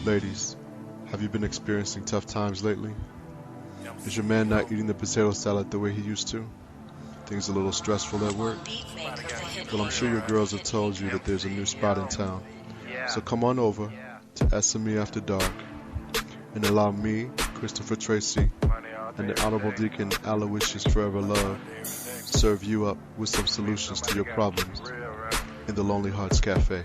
Ladies, have you been experiencing tough times lately? Is your man not eating the potato salad the way he used to? Things a little stressful at work? Well, I'm sure your girls have told you that there's a new spot in town. So come on over to SME After Dark and allow me, Christopher Tracy, and the Honorable Deacon Aloysius Forever Love serve you up with some solutions to your problems in the Lonely Hearts Cafe.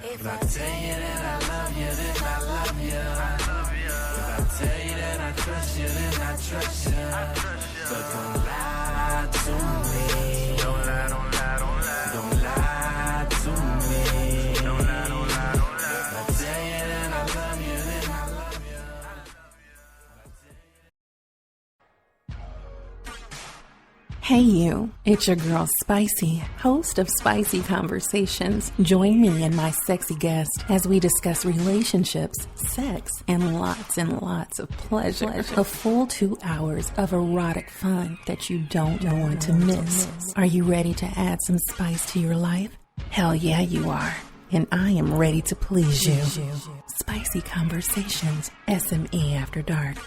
If I tell you that I love you, then I love you. If I tell you that I trust you, then I trust you. But don't lie to me. Don't lie, don't lie, don't lie. Don't lie to me. Don't lie, don't lie, don't lie. If I tell you that I love you, then I love you. Hey you, it's your girl Spicy, host of Spicy Conversations. Join me and my sexy guest as we discuss relationships, sex, and lots of pleasure. A full 2 hours of erotic fun that you don't want to miss. Are you ready to add some spice to your life? Hell yeah, you are. And I am ready to please you. Spicy Conversations, SME After Dark.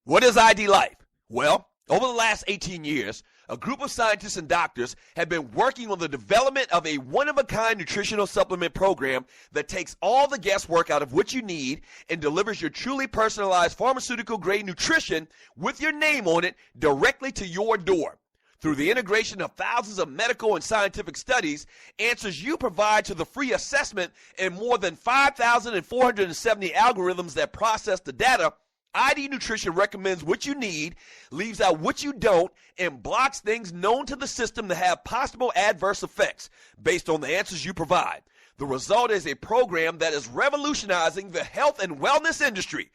What is ID Life? Well, over the last 18 years, a group of scientists and doctors have been working on the development of a one-of-a-kind nutritional supplement program that takes all the guesswork out of what you need and delivers your truly personalized pharmaceutical-grade nutrition with your name on it directly to your door. Through the integration of thousands of medical and scientific studies, answers you provide to the free assessment, and more than 5,470 algorithms that process the data, ID Nutrition recommends what you need, leaves out what you don't, and blocks things known to the system to have possible adverse effects based on the answers you provide. The result is a program that is revolutionizing the health and wellness industry.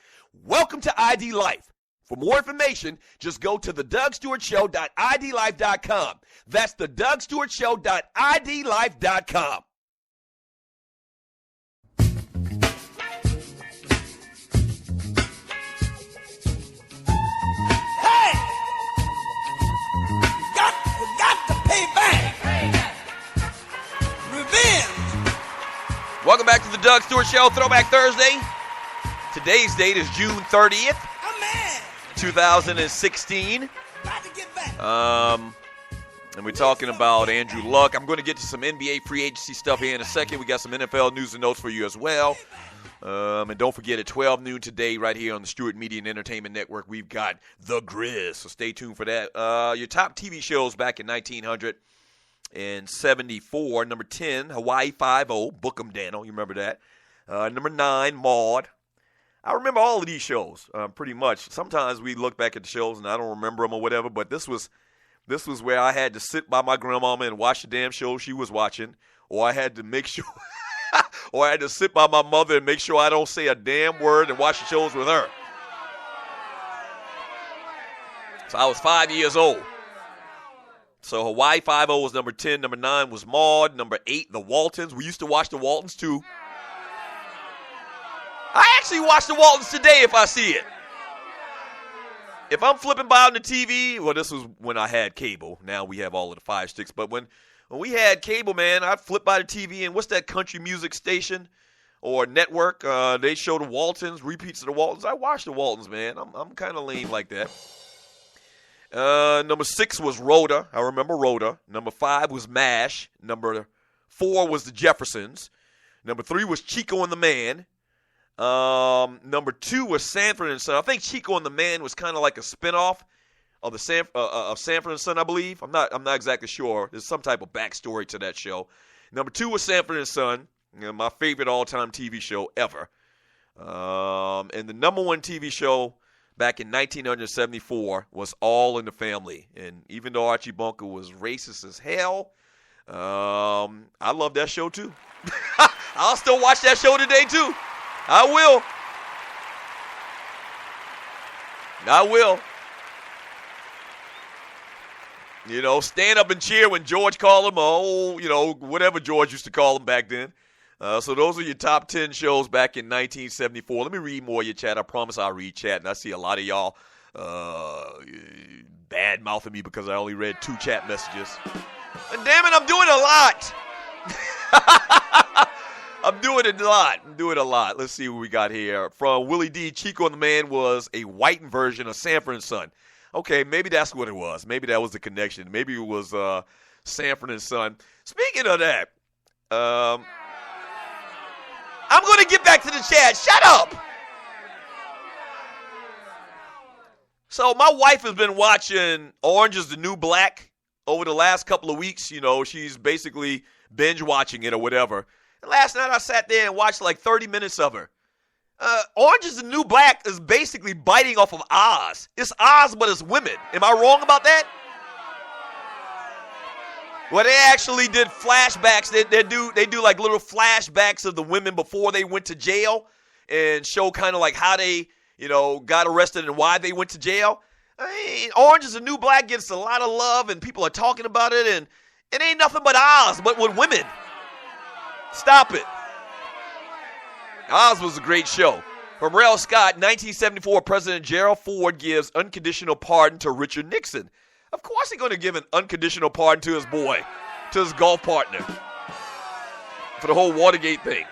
Welcome to ID Life. For more information, just go to thedougstewartshow.idlife.com. That's thedougstewartshow.idlife.com. Welcome back to the Doug Stewart Show, Throwback Thursday. Today's date is June 30th, 2016. And we're talking about Adrew Luck. I'm going to get to some NBA free agency stuff here in a second. We got some NFL news and notes for you as well. And don't forget, at 12 noon today, right here on the Stewart Media and Entertainment Network, we've got The Grizz. So stay tuned for that. Your top TV shows back in 1974. Number 10, Hawaii Five-0, Book 'em Daniel. You remember that. Number 9, Maude. I remember all of these shows, pretty much. Sometimes we look back at the shows and I don't remember them or whatever, but this was where I had to sit by my grandmama and watch the damn show she was watching, or I had to make sure, or I had to sit by my mother and make sure I don't say a damn word and watch the shows with her. So I was 5 years old. So Hawaii Five-0 was number 10. Number 9 was Maude. Number 8, The Waltons. We used to watch The Waltons, too. I actually watch The Waltons today if I see it. If I'm flipping by on the TV, well, this was when I had cable. Now we have all of the Fire Sticks. But when we had cable, man, I'd flip by the TV, and what's that country music station or network? They show The Waltons, repeats of The Waltons. I watch The Waltons, man. I'm kind of lame like that. Number 6 was Rhoda. I remember Rhoda. Number 5 was MASH. Number 4 was The Jeffersons. Number 3 was Chico and the Man. Number 2 was Sanford and Son. I think Chico and the Man was kind of like a spinoff of of Sanford and Son, I believe. I'm not exactly sure. There's some type of backstory to that show. Number 2 was Sanford and Son, my favorite all-time TV show ever. And the number 1 TV show back in 1974 was All in the Family. And even though Archie Bunker was racist as hell, I love that show too. I'll still watch that show today too. I will. You know, stand up and cheer when George called him, whatever George used to call him back then. So those are your top 10 shows back in 1974. Let me read more of your chat. I promise I'll read chat. And I see a lot of y'all bad-mouthing me because I only read 2 chat messages. And damn it, I'm doing a lot. I'm doing a lot. Let's see what we got here. From Willie D, Chico and the Man was a whitened version of Sanford and Son. Okay, maybe that's what it was. Maybe that was the connection. Maybe it was Sanford and Son. Speaking of that, I'm going to get back to the chat. Shut up. So my wife has been watching Orange is the New Black over the last couple of weeks. You know, she's basically binge watching it or whatever. And last night I sat there and watched like 30 minutes of her. Orange is the New Black is basically biting off of Oz. It's Oz, but it's women. Am I wrong about that? Well, they actually did flashbacks. They do like little flashbacks of the women before they went to jail and show kind of like how they, you know, got arrested and why they went to jail. I mean, Orange is the New Black gets a lot of love and people are talking about it, and it ain't nothing but Oz, but with women. Stop it. Oz was a great show. From Rel Scott, 1974, President Gerald Ford gives unconditional pardon to Richard Nixon. Of course he's going to give an unconditional pardon to his boy, to his golf partner, for the whole Watergate thing.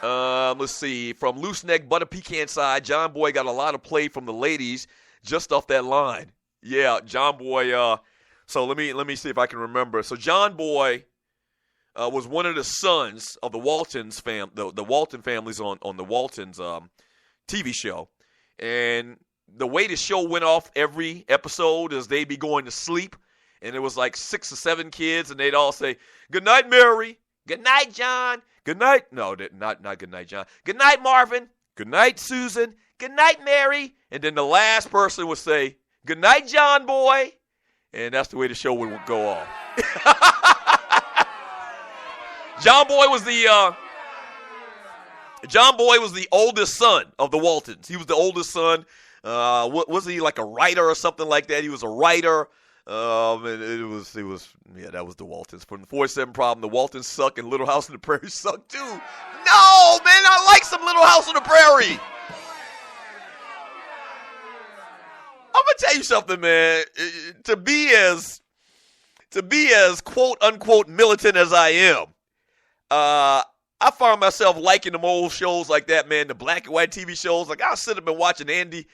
Let's see. From Loose Neck, Butter Pecan Side, John Boy got a lot of play from the ladies just off that line. Yeah, John Boy. So let me see if I can remember. So John Boy was one of the sons of the Waltons the Walton families on the Waltons TV show. And the way the show went off every episode is they'd be going to sleep, and it was like 6 or 7 kids, and they'd all say, "Good night, Mary. Good night, John. Good night." No, not good night, John. "Good night, Marvin. Good night, Susan. Good night, Mary." And then the last person would say, "Good night, John Boy." And that's the way the show would go off. John Boy was the oldest son of the Waltons. He was the oldest son. Was he like a writer or something like that? He was a writer. And it was that was the Waltons. From the 47 Problem, the Waltons suck and Little House on the Prairie suck too. No, man, I like some Little House on the Prairie. I'm gonna tell you something, man. To be as quote unquote militant as I am, I find myself liking them old shows like that, man. The black and white TV shows. Like I'll sit up and watch an Andy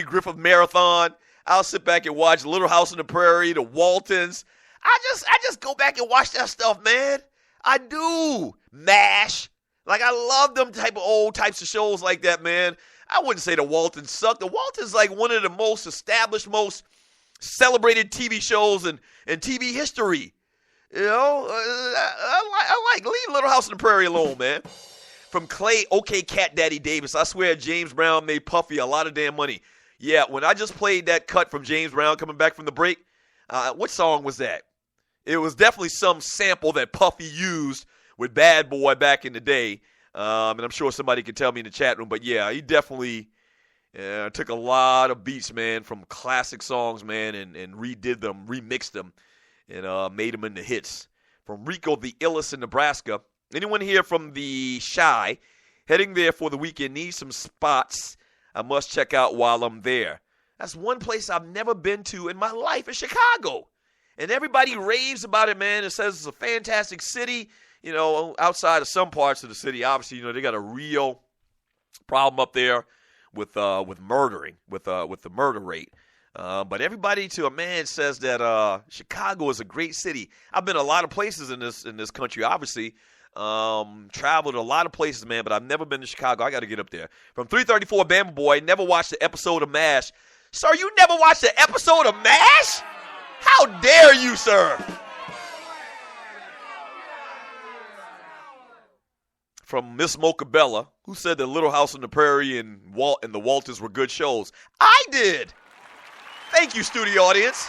Griffith marathon. I'll sit back and watch Little House on the Prairie, the Waltons. I just go back and watch that stuff, man. I do. MASH. Like I love them old types of shows like that, man. I wouldn't say the Waltons suck. The Waltons like one of the most established, most celebrated TV shows in TV history. You know, I like leave Little House on the Prairie alone, man. From Clay, OK Cat Daddy Davis, I swear James Brown made Puffy a lot of damn money. Yeah, when I just played that cut from James Brown coming back from the break, what song was that? It was definitely some sample that Puffy used with Bad Boy back in the day. And I'm sure somebody can tell me in the chat room. But yeah, he definitely took a lot of beats, man, from classic songs, man, and redid them, remixed them, and made them into hits. From Rico the Illest in Nebraska. Anyone here from the Shy heading there for the weekend needs some spots I must check out while I'm there. That's one place I've never been to in my life, in Chicago. And everybody raves about it, man. It says it's a fantastic city. You know, outside of some parts of the city, obviously, you know, they got a real problem up there with murdering, with the murder rate. But everybody to a man says that Chicago is a great city. I've been a lot of places in this country, obviously. Traveled a lot of places, man, but I've never been to Chicago. I got to get up there. From 334 Bama Boy, never watched the episode of MASH. Sir, you never watched the episode of MASH? How dare you, sir? From Miss Mocha Bella, who said that Little House on the Prairie and the Waltons were good shows. I did. Thank you, studio audience.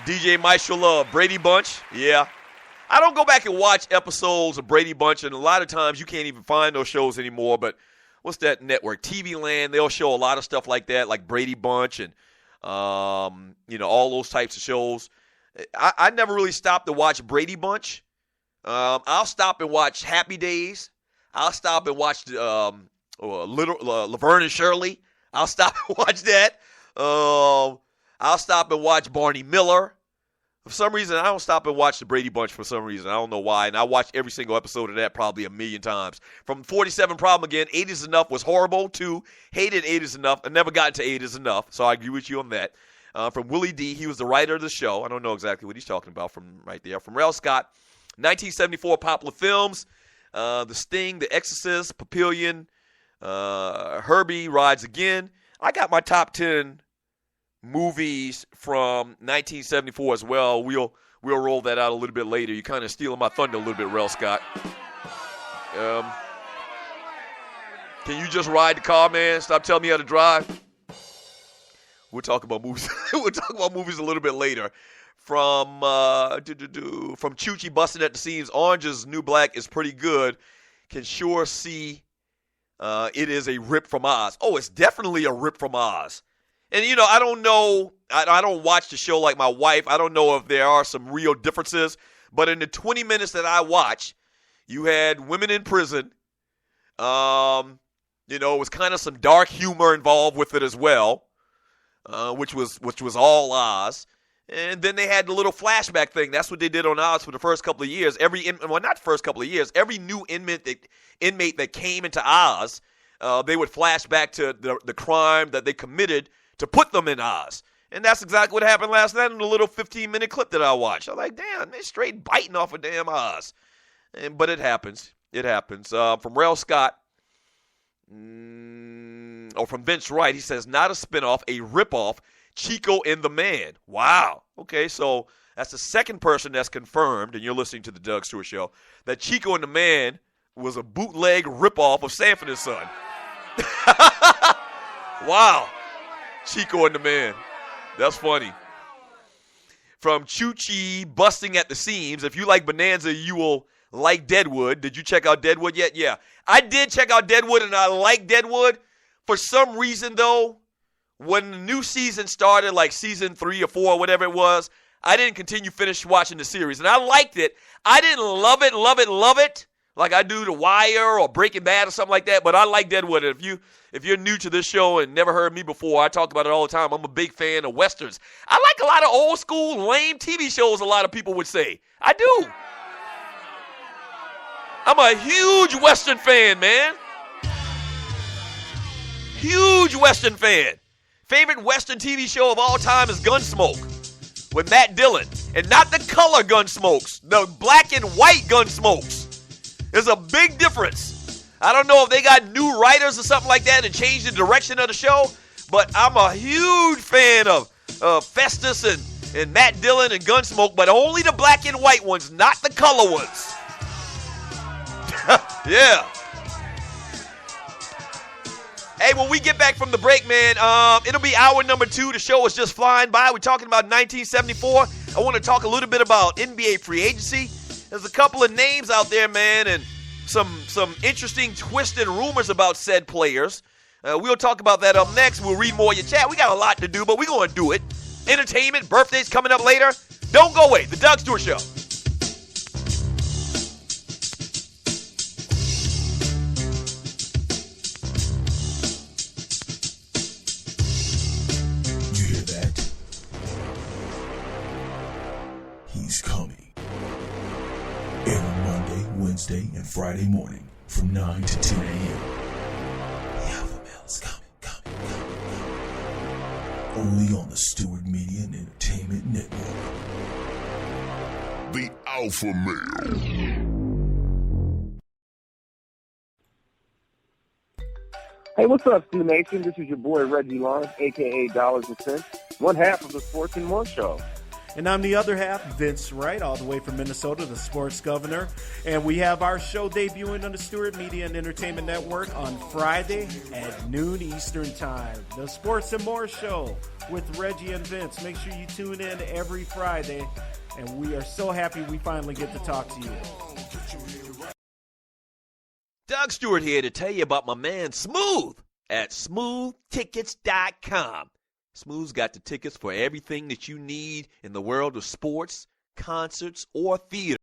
DJ Maestro Love, Brady Bunch. Yeah. I don't go back and watch episodes of Brady Bunch, and a lot of times you can't even find those shows anymore. But what's that network? TV Land, they'll show a lot of stuff like that, like Brady Bunch and, all those types of shows. I never really stopped to watch Brady Bunch. I'll stop and watch Happy Days. I'll stop and watch Laverne and Shirley. I'll stop and watch that. I'll stop and watch Barney Miller. For some reason, I don't stop and watch the Brady Bunch for some reason. I don't know why. And I watched every single episode of that probably a million times. From 47 Problem Again, 8 is Enough was horrible, too. Hated 8 is Enough. I never got into 8 is Enough, so I agree with you on that. From Willie D, he was the writer of the show. I don't know exactly what he's talking about from right there. From Rel Scott, 1974 popular films, The Sting, The Exorcist, Papillion, Herbie Rides Again. I got my top 10 movies from 1974 as well. We'll roll that out a little bit later. You're kind of stealing my thunder a little bit, Rel Scott. Can you just ride the car, man? Stop telling me how to drive. We'll talk about movies. We'll talk about movies a little bit later. From Chuchi busting at the seams, Orange is New Black is pretty good. Can sure see it is a rip from Oz. Oh, it's definitely a rip from Oz. And, I don't know. I don't watch the show like my wife. I don't know if there are some real differences. But in the 20 minutes that I watched, you had women in prison. It was kind of some dark humor involved with it as well, which was all Oz. And then they had the little flashback thing. That's what they did on Oz for the first couple of years. Not the first couple of years. Every new inmate that came into Oz, they would flash back to the crime that they committed to put them in Oz. And that's exactly what happened last night in the little 15-minute clip that I watched. I'm like, damn, they're straight biting off of damn Oz. But it happens. It happens. From Rel Scott, from Vince Wright, he says, not a spinoff, a ripoff, Chico and the Man. Wow. Okay, so that's the second person that's confirmed, and you're listening to the Doug Stewart Show, that Chico and the Man was a bootleg ripoff of Sanford and Son. Wow. Chico and the Man. That's funny. From Chuchi busting at the seams, if you like Bonanza, you will like Deadwood. Did you check out Deadwood yet? Yeah. I did check out Deadwood, and I like Deadwood. For some reason, though, when the new season started, like season 3 or 4 or whatever it was, I didn't finish watching the series. And I liked it. I didn't love it, like I do The Wire or Breaking Bad or something like that, but I like Deadwood. If you're new to this show and never heard me before, I talk about it all the time. I'm a big fan of Westerns. I like a lot of old school, lame TV shows, a lot of people would say. I do. I'm a huge Western fan, man. Huge Western fan. Favorite Western TV show of all time is Gunsmoke with Matt Dillon. And not the color Gunsmokes, the black and white Gunsmokes. There's a big difference. I don't know if they got new writers or something like that and changed the direction of the show, but I'm a huge fan of Festus and Matt Dillon and Gunsmoke, but only the black and white ones, not the color ones. Yeah. Hey, when we get back from the break, man, it'll be hour number 2. The show is just flying by. We're talking about 1974. I want to talk a little bit about NBA free agency. There's a couple of names out there, man, and some interesting twisted rumors about said players. We'll talk about that up next. We'll read more of your chat. We got a lot to do, but we're going to do it. Entertainment, birthdays coming up later. Don't go away. The Doug Stewart Show. You hear that? He's coming. Every Monday, Wednesday, and Friday morning from 9 to 10 a.m. The Alpha Male is coming. Only on the Stewart Media and Entertainment Network. The Alpha Male. Hey, what's up, Stu Nation? This is your boy Reggie Lawrence, a.k.a. Dollars and Cents, one half of the Sports and More Show. And I'm the other half, Vince Wright, all the way from Minnesota, the sports governor. And we have our show debuting on the Stewart Media and Entertainment Network on Friday at noon Eastern Time. The Sports and More Show with Reggie and Vince. Make sure you tune in every Friday. And we are so happy we finally get to talk to you. Doug Stewart here to tell you about my man Smooth at smoothtickets.com. Smooth's got the tickets for everything that you need in the world of sports, concerts, or theater.